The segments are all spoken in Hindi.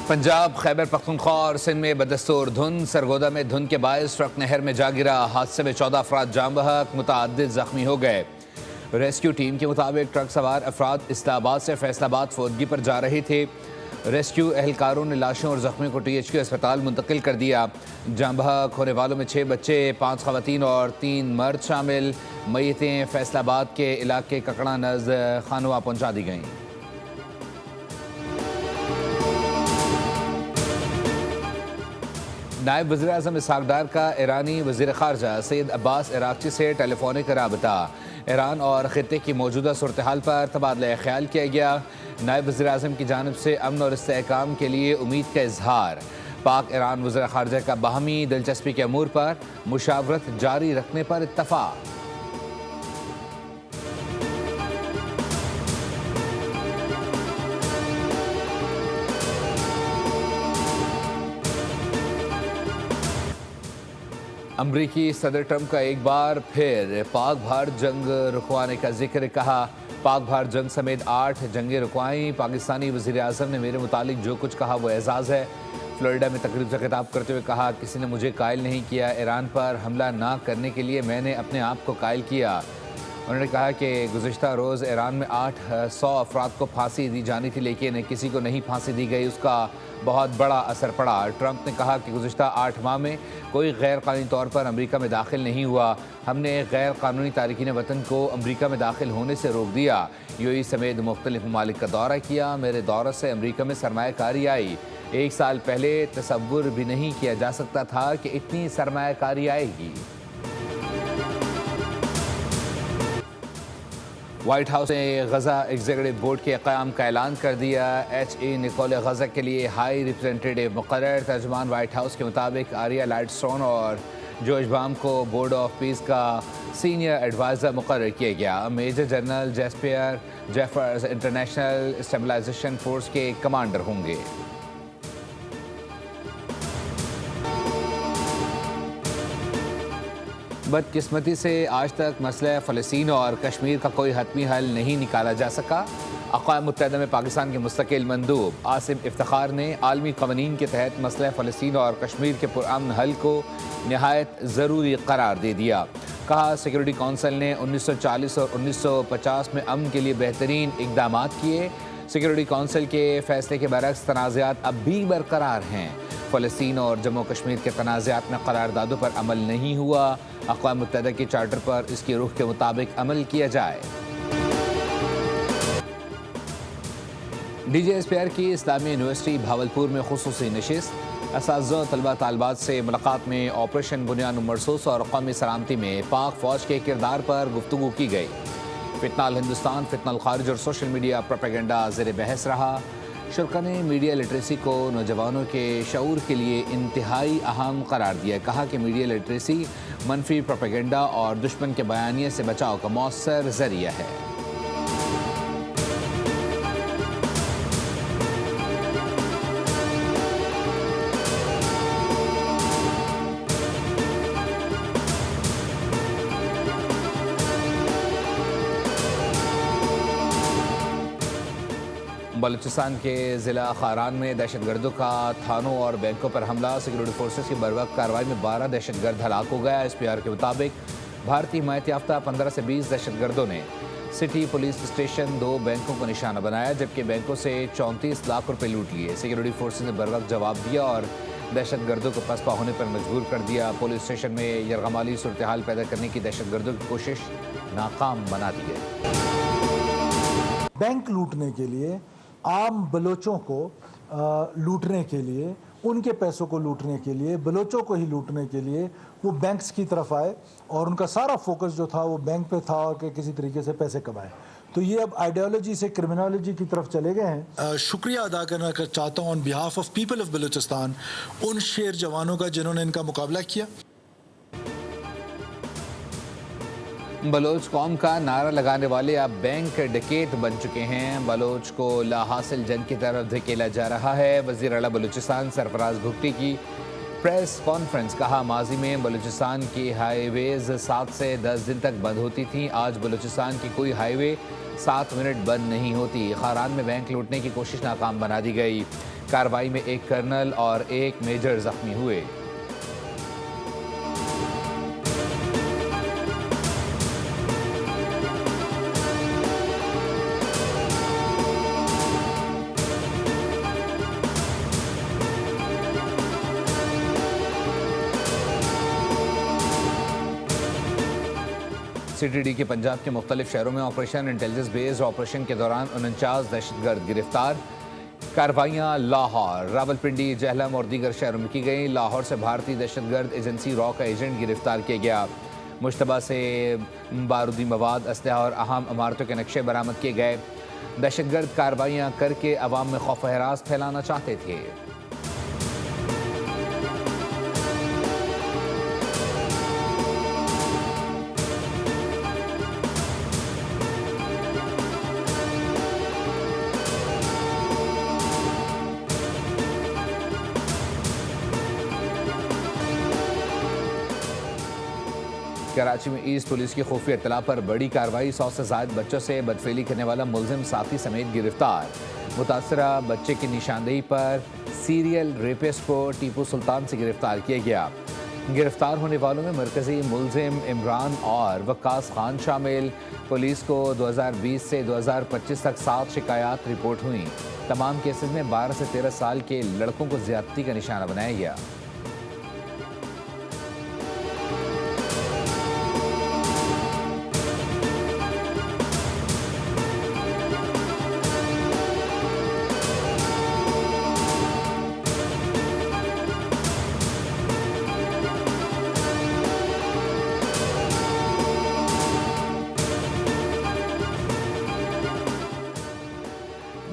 पंजाब, खैबर पख्तूनख्वा और सिंध में बदस्तूर धुंध। सरगोदा में धुंध के बायस ट्रक नहर में जा गिरा। हादसे में 14 अफराद जाम बहक, मुतअद्दिद जख्मी हो गए। रेस्क्यू टीम के मुताबिक ट्रक सवार अफराद इस्लामाबाद से फैसलाबाद फौदगी पर जा रहे थे। रेस्क्यू एहलकारों ने लाशों और जख्मियों को THQ अस्पताल मुंतकिल कर दिया। जाम बहक होने वालों में 6 बच्चे, 5 खवातीन और 3 मर्द शामिल। मय्यतें फैसलाबाद के इलाके ककड़ा नज़ खानवा पहुँचा दी गईं। नायब वज़ीर आज़म इसहाक डार का ईरानी वज़ीर ख़ारजा सैयद अब्बास इराक़ची से टेलीफोनिक राबता। ईरान और ख़ित्ते की मौजूदा सूरत हाल पर तबादला ख्याल किया गया। नायब वज़ीर आज़म की जानिब से अमन और इस्तेहकाम के लिए उम्मीद का इजहार। पाक ईरान वज़ीर ख़ारजा का बाहमी दिलचस्पी के अमूर पर मुशावरत जारी रखने पर इत्तफ़ाक़। अमरीकी सदर ट्रंप का एक बार फिर पाक भारत जंग रुकवाने का जिक्र। कहा, पाक भारत जंग समेत 8 जंगें रुकवाई। पाकिस्तानी वज़ीर आज़म ने मेरे मुतालिक जो कुछ कहा वो एजाज़ है। फ्लोरिडा में तकरीब से खिताब करते हुए कहा, किसी ने मुझे कायल नहीं किया। ईरान पर हमला ना करने के लिए मैंने अपने आप को कायल किया। उन्होंने कहा कि गुज़िश्ता रोज़ ईरान में 800 अफराद को फांसी दी जानी थी, लेकिन किसी को नहीं फांसी दी गई। उसका बहुत बड़ा असर पड़ा। ट्रंप ने कहा कि गुज़िश्ता 8 माह में कोई गैर कानूनी तौर पर अमरीका में दाखिल नहीं हुआ। हमने गैर कानूनी तारकीन वतन को अमरीका में दाखिल होने से रोक दिया। UAE समेत मुख्तलिफ ममालिक का दौरा किया। मेरे दौरे से अमरीका में सरमायाकारी आई। 1 साल पहले तसव्वुर भी नहीं किया जा सकता था कि इतनी सरमायाकारी आएगी। व्हाइट हाउस ने गजा एग्जीक्यूटिव बोर्ड के क़याम का ऐलान कर दिया। HE निकोले गजा के लिए हाई रिप्रेजेंटेटिव मुकर्रर। तर्जुमान व्हाइट हाउस के मुताबिक आरिया लाइटस्टोन और जॉर्ज बाम को बोर्ड ऑफ पीस का सीनियर एडवाइज़र मुकर्रर किया गया। Major general Jasper Jeffers international stabilisation force के कमांडर होंगे। बदकिस्मती से आज तक मसला फ़लस्तीन और कश्मीर का कोई हतमी हल नहीं निकाला जा सका। अक़वाम मुत्तहिदा में पाकिस्तान के मुस्तकिल मंदूब आसिम इफ्तिखार ने आलमी क़वानीन के तहत मसला फ़लस्तीन और कश्मीर के पुरअमन हल को नहायत ज़रूरी करार दे दिया। कहा, सिक्योरिटी कौंसिल ने 1940 और 1950 में अमन के लिए बेहतरीन इक़दाम किए। सिक्योरिटी कौंसिल के फ़ैसले के बरक्स तनाज़ात अब भी बरकरार हैं। फ़लस्तीन और जम्मू कश्मीर के तनाज़ात में करारदादों पर अमल नहीं हुआ। अक़वाम मुत्तहिदा के चार्टर पर इसके रुख के मुताबिक अमल किया जाए। DJSPR की इस्लामी यूनिवर्सिटी भावलपुर में खुसूसी नशिस्त। असातिज़ा तलबा तालिबात से मुलाकात में ऑपरेशन बुनियाद मरसूस और कौमी सलामती में पाक फ़ौज के किरदार पर गुफ्तगू की गई। फितनाल हिंदुस्तान, फितनाल खारिज और सोशल मीडिया प्रोपेगेंडा ज़ेर बहस रहा। शुरा ने मीडिया लिटरेसी को नौजवानों के शऊर के लिए इंतहाई अहम करार दिया। कहा कि मीडिया लिटरेसी मनफी प्रोपेगेंडा और दुश्मन के बयानिए से बचाव का मौसर ज़रिया है। बलूचिस्तान के ज़िला खारान में दहशतगर्दों का थानों और बैंकों पर हमला। सिक्योरिटी फोर्सेस की बरवक्त कार्रवाई में 12 दहशतगर्द हलाक हो गया। SPR के मुताबिक भारतीय हिमायत याफ्ता 15 से 20 दहशतगर्दों ने सिटी पुलिस स्टेशन, 2 बैंकों को निशाना बनाया, जबकि बैंकों से 34 लाख रुपए लूट लिए। सिक्योरिटी फोर्सेस ने बरवक्त जवाब दिया और दहशतगर्दों को पसपा होने पर मजबूर कर दिया। पुलिस स्टेशन में यरगमाली सूरत हाल पैदा करने की दहशतगर्दों की कोशिश नाकाम बना दी गई। बैंक लूटने के लिए, आम बलोचों को लूटने के लिए, उनके पैसों को लूटने के लिए, बलोचों को ही लूटने के लिए वो बैंक्स की तरफ आए और उनका सारा फोकस जो था वो बैंक पे था और कि किसी तरीके से पैसे कमाए। तो ये अब आइडियोलॉजी से क्रिमिनोलॉजी की तरफ चले गए हैं। शुक्रिया अदा करना चाहता हूँ on behalf of people of Balochistan उन शेर जवानों का जिन्होंने इनका मुकाबला किया। बलोच कौम का नारा लगाने वाले अब बैंक डकैत बन चुके हैं। बलोच को लाहासिल जंग की तरफ धकेला जा रहा है। वज़ीर आला बलूचिस्तान सरफराज भुट्टी की प्रेस कॉन्फ्रेंस। कहा, माजी में बलूचिस्तान की हाईवेज 7 से 10 दिन तक बंद होती थी। आज बलूचिस्तान की कोई हाईवे 7 मिनट बंद नहीं होती। खारान में बैंक लूटने की कोशिश नाकाम बना दी गई। कार्रवाई में एक कर्नल और एक मेजर जख्मी हुए। सीटीडी के पंजाब के मुख्तलिफ शहरों में ऑपरेशन इंटेलिजेंस बेस्ड ऑपरेशन के दौरान 49 दहशतगर्द गिरफ्तार। कार्रवाइयाँ लाहौर, रावलपिंडी, जहलम और दीगर शहरों में की गई। लाहौर से भारतीय दहशतगर्द एजेंसी रॉ का एजेंट गिरफ्तार किया गया। मुश्तबा से बारूदी मवाद, असलहा और अहम इमारतों के नक्शे बरामद किए गए। दहशतगर्द कार्रवाइयाँ करके अवाम में खौफ हरास फैलाना चाहते थे। कराची में ईस्ट पुलिस की खुफिया इत्तला पर बड़ी कार्रवाई। 100 से ज्यादा बच्चों से बदफेली करने वाला मुलजिम साथी समेत गिरफ्तार। मुतासरा बच्चे की निशानदेही पर सीरियल रेपिस्ट को टीपू सुल्तान से गिरफ्तार किया गया। गिरफ्तार होने वालों में मरकजी मुलजिम इमरान और वक्कास खान शामिल। पुलिस को 2020 से 2025 तक 7 शिकायत रिपोर्ट हुई। तमाम केसेस में 12 से 13 साल के लड़कों को ज्यादती का निशाना बनाया गया।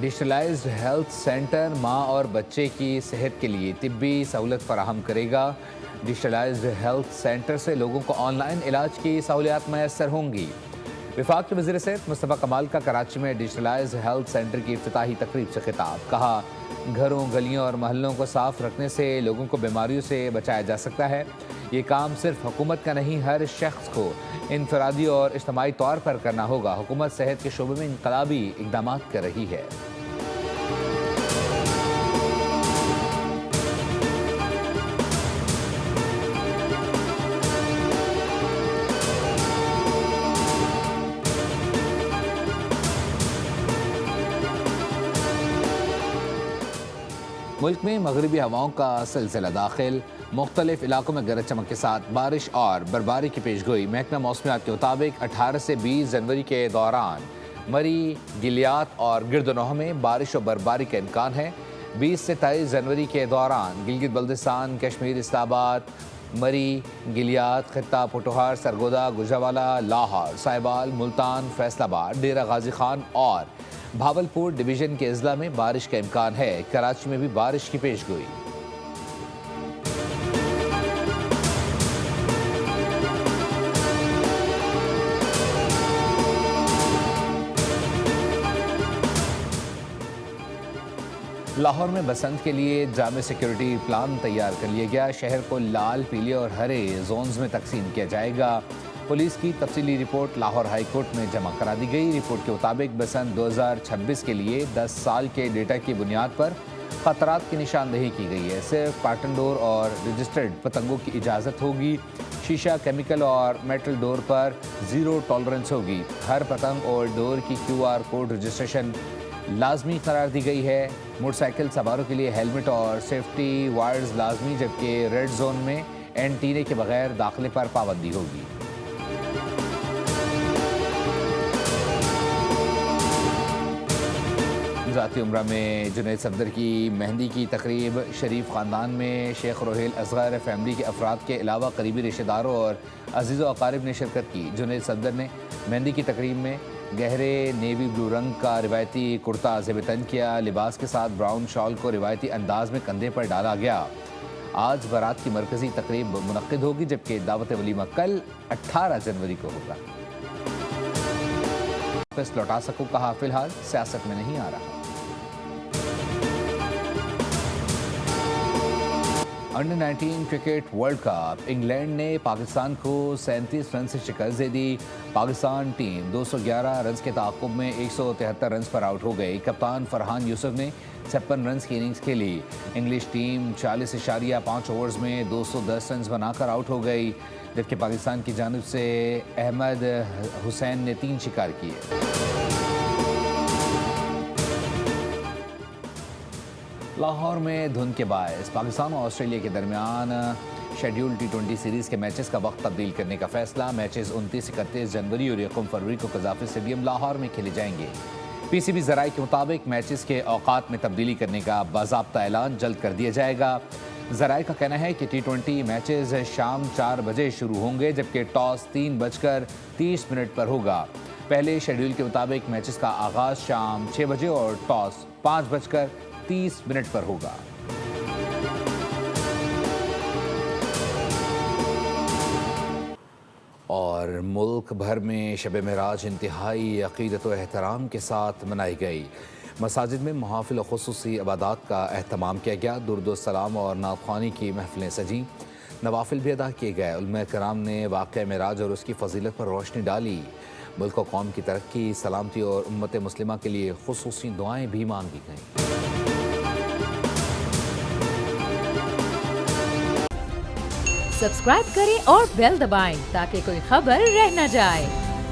डिजिटलाइज्ड हेल्थ सेंटर माँ और बच्चे की सेहत के लिए तिब्बी सहूलत फराहम करेगा। डिजिटलाइज्ड हेल्थ सेंटर से लोगों को ऑनलाइन इलाज की सहूलियात मैसर होंगी। वफाक के वज़ीर सेहत मुस्तफ़ा कमाल का कराची में डिजिटलाइज्ड हेल्थ सेंटर की इफ्तिताही तकरीब से खिताब। कहा, घरों, गलियों और मोहल्लों को साफ रखने से लोगों को बीमारियों से बचाया जा सकता है। ये काम सिर्फ हुकूमत का नहीं, हर शख्स को इनफरादी और इज्तिमाई तौर पर करना होगा। हुकूमत सेहत के शोबे में इनकलाबी इक़दाम कर रही है। मुल्क में मगरबी हवाओं का सिलसिला दाखिल। मुख्तलिफ इलाकों में गरज चमक के साथ बारिश और बर्फबारी की पेशगोई। महकमा मौसमियात के मुताबिक 18 से 20 जनवरी के दौरान मरी, गिलियात और गिरदनोह में बारिश और बर्फबारी का इम्कान है। 20 से 23 जनवरी के दौरान गिलगित बल्दिस्तान, कश्मीर, इस्लामाबाद, मरी, गिलियात, खित्ता, पोटोहार, सरगोदा, गुजरावाला, लाहौर, साहिबाल, मुल्तान, फैसलाबाद, डेरा गाजी खान और भावलपुर डिवीजन के अजला में बारिश का इम्कान है। कराची में भी बारिश की पेशगोई। लाहौर में बसंत के लिए जामे सिक्योरिटी प्लान तैयार कर लिया गया। शहर को लाल, पीले और हरे जोन्स में तकसीम किया जाएगा। पुलिस की तफसीली रिपोर्ट लाहौर हाई कोर्ट में जमा करा दी गई। रिपोर्ट के मुताबिक बसंत 2026 के लिए 10 साल के डेटा की बुनियाद पर खतरात की निशानदेही की गई है। सिर्फ पैटर्न डोर और रजिस्टर्ड पतंगों की इजाज़त होगी। शीशा, केमिकल और मेटल डोर पर ज़ीरो टॉलरेंस होगी। हर पतंग और डोर की QR कोड रजिस्ट्रेशन लाजमी करार दी गई है। मोटरसाइकिल सवारों के लिए हेलमेट और सेफ्टी वायर्स लाजमी, जबकि रेड जोन में एंटीने के बगैर दाखिले पर पाबंदी होगी। ज़ाती उम्रा में जुनैद सफदर की मेहंदी की तकरीब। शरीफ ख़ानदान में शेख रोहेल असगर फैमिली के अफराद के अलावा करीबी रिश्तेदारों और अजीज़ व अकारिब ने शिरकत की। जुनैद सफदर ने मेहंदी की तकरीब में गहरे नेवी ब्लू रंग का रिवायती कुर्ता ज़ेब-ए-तन किया। लिबास के साथ ब्राउन शॉल को रिवायती अंदाज में कंधे पर डाला गया। आज बारात की मरकज़ी तकरीब मुनक्किद होगी, जबकि दावत वलीमा कल 18 जनवरी को होगा। वापस लौटा सकूं, कहा, फिलहाल सियासत में नहीं आ रहा। Under 19 cricket world cup. England ने पाकिस्तान को 37 रन से शिकस्त दे दी। पाकिस्तान टीम 211 रन के ताक़ुब में 173 रन पर आउट हो गई। कप्तान फरहान यूसुफ ने 56 रन की इनिंग्स खेली। इंग्लिश टीम 40.5 ओवर्स में 210 रन बनाकर आउट हो गई, जबकि पाकिस्तान की जानिब से अहमद हुसैन ने 3 शिकार किए। लाहौर में धुंध के बायस पाकिस्तान और ऑस्ट्रेलिया के दरमियान शेड्यूल T20 सीरीज के मैचेस का वक्त तब्दील करने का फैसला। मैचेस 29-31 जनवरी और 1 फरवरी को कज़ाफ़ी स्टेडियम लाहौर में खेले जाएंगे। PCB ज़राए के मुताबिक मैचेस के औकात में तब्दीली करने का बाज़ाब्ता ऐलान जल्द कर दिया जाएगा। ज़राए का कहना है कि T20 मैचेस शाम 4 बजे शुरू होंगे, जबकि टॉस 3:30 पर होगा। पहले शेड्यूल के मुताबिक मैचेस का आगाज़ शाम 6 बजे और टॉस 5:30 पर होगा। और मुल्क भर में शब मेराज इंतहाई अक़ीदत व एहतराम के साथ मनाई गई। मसाजिद में महाफ़िल व ख़ुसूसी इबादत का एहतमाम किया गया। दुरूद सलाम और नाख़्वानी की महफ़िलें सजी, नवाफिल भी अदा किए गए। उलमा कराम ने वाक़या मेराज और उसकी फ़जीलत पर रोशनी डाली। मुल्क व कौम की तरक्की, सलामती और उम्मत मुस्लिमा के लिए ख़ुसूसी दुआएँ भी मांगी गईं। सब्सक्राइब करें और बेल दबाएं ताकि कोई खबर रह न जाए।